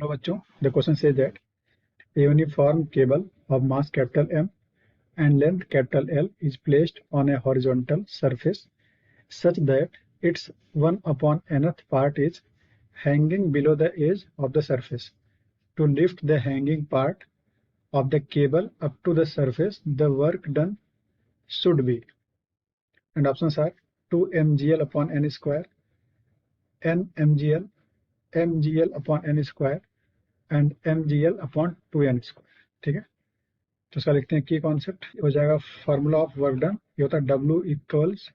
Hello बच्चों, the question says that a uniform cable of mass capital M and length capital L is placed on a horizontal surface such that its 1 upon nth part is hanging below the edge of the surface. To lift the hanging part of the cable up to the surface, the work done should be, and options are 2 mgl upon n square, n mgl, mgl upon n square and mgl upon 2n square. ठीक है, तो इसका लिखते हैं की concept हो जाएगा। Formula of work done ये होता है W equals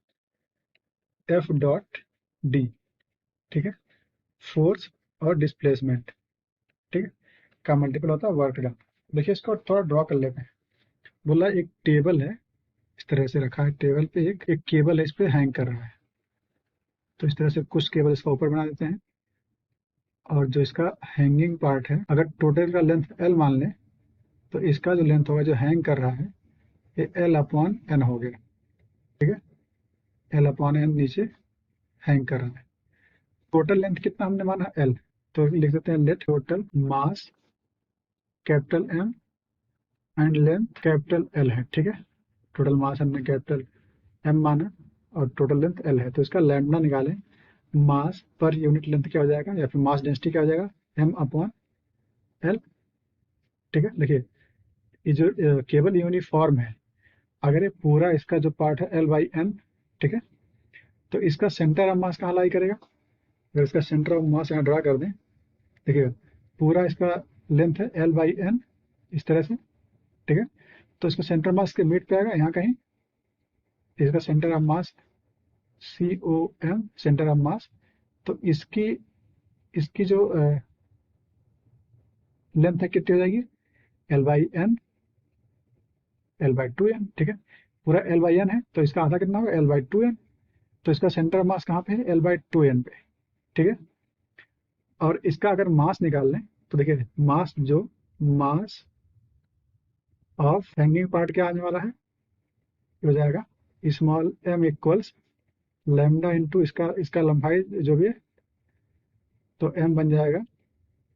F dot D. ठीक है, फोर्स और डिस्प्लेसमेंट, ठीक है, का मल्टीपल होता है वर्क डन। देखिए इसको थोड़ा ड्रॉ कर लेते हैं। बोला एक टेबल है, इस तरह से रखा है, टेबल पे एक केबल है, इस पे हैंग कर रहा है। तो इस तरह से कुछ केबल इसका ऊपर बना देते हैं, और जो इसका हैंगिंग पार्ट है, अगर टोटल का लेंथ L मान लें तो इसका जो लेंथ होगा जो हैंग कर रहा है ये L अपॉन n हो गया। ठीक है, L अपॉन n नीचे हैंग कर रहा है। टोटल लेंथ कितना हमने माना L, तो लिख देते हैं let total mass capital M and length capital L है। ठीक है, टोटल मास हमने कैपिटल M माना और टोटल लेंथ L है, तो इसका लैम्डा निकालें। मास पर यूनिट लेंथ क्या हो जाएगा, या फिर मास डेंसिटी क्या हो जाएगा, M अपॉन L। ठीक है, देखिए ये जो केबल यूनिफॉर्म है, अगर ये पूरा इसका जो पार्ट है L/N, ठीक है, तो इसका सेंटर ऑफ मास कहाँ लाई करेगा। अगर इसका सेंटर ऑफ मास यहाँ ड्रा कर दें, देखिए पूरा इसका लेंथ है L/N इस तरह से। ठीक है, तो इसका सेंटर मास के मिड पे आएगा यहाँ कहीं, इसका centre of mass COM, centre of mass. तो इसकी जो लेंथ है कितनी हो जाएगी, L/N, L/2N। ठीक है, पूरा L/N है तो इसका आधा कितना होगा, L/2N। तो इसका सेंटर ऑफ मास कहाँ पे है, L/2N पे। ठीक है, और इसका अगर मास निकाल लें तो देखिए मास ऑफ हैंगिंग पार्ट क्या आने वाला है, हो जाएगा small m equals lambda into इसका लंबाई जो भी है, तो m बन जाएगा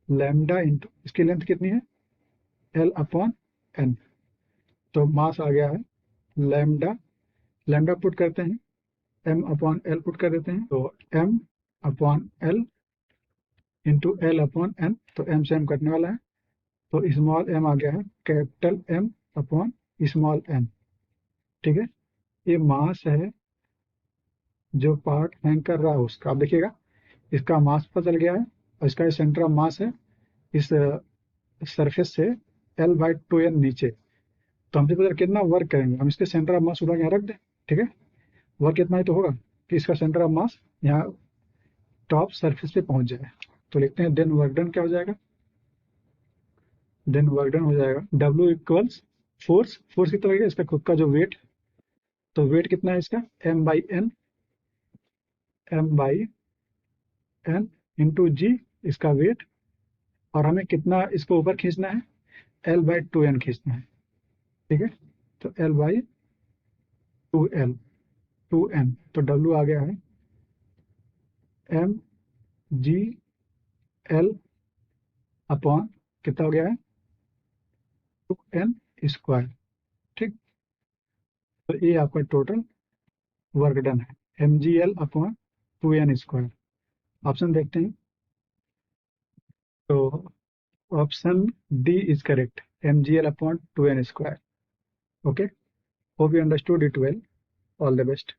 लैम्डा इंटू इसकी लेंथ कितनी है L अपॉन n। तो मास आ गया है लैम्डा पुट करते हैं, m अपॉन L पुट कर देते हैं, तो m upon L into L upon n, तो m से m कटने वाला है, तो स्मॉल m आ गया है capital M upon small n। ठीक है, ये मास है जो पार्ट हैंग कर रहा है उसका। आप देखिएगा इसका मास पता चल गया है, और इसका सेंटर ऑफ मास है इस सरफेस से L/2N नीचे। तो हमसे पता कितना वर्क करेंगे, हम इसके सेंटर ऑफ मास उठा के यहाँ रख दें। ठीक है, वर्क इतना ही तो होगा कि इसका सेंटर ऑफ मास यहाँ टॉप सरफेस पे पहुंच जाए। तो लिखते हैं देन वर्क डन क्या हो जाएगा, देन वर्क डन हो जाएगा W इक्वल्स फोर्स कितना लगेगा, इसका खुद का जो वेट, तो वेट कितना है इसका M/N इंटू G इसका वेट, और हमें कितना इसको ऊपर खींचना है, L/2N खींचना है। ठीक है, तो L/2N, तो W आ गया है mgl अपॉन कितना हो गया है 2n स्क्वायर। ठीक, तो ये आपका टोटल वर्क डन है mgl upon 2n square. Option देखते हैं, तो option D is correct, mgl upon 2n square. Okay, hope you understood it well, all the best.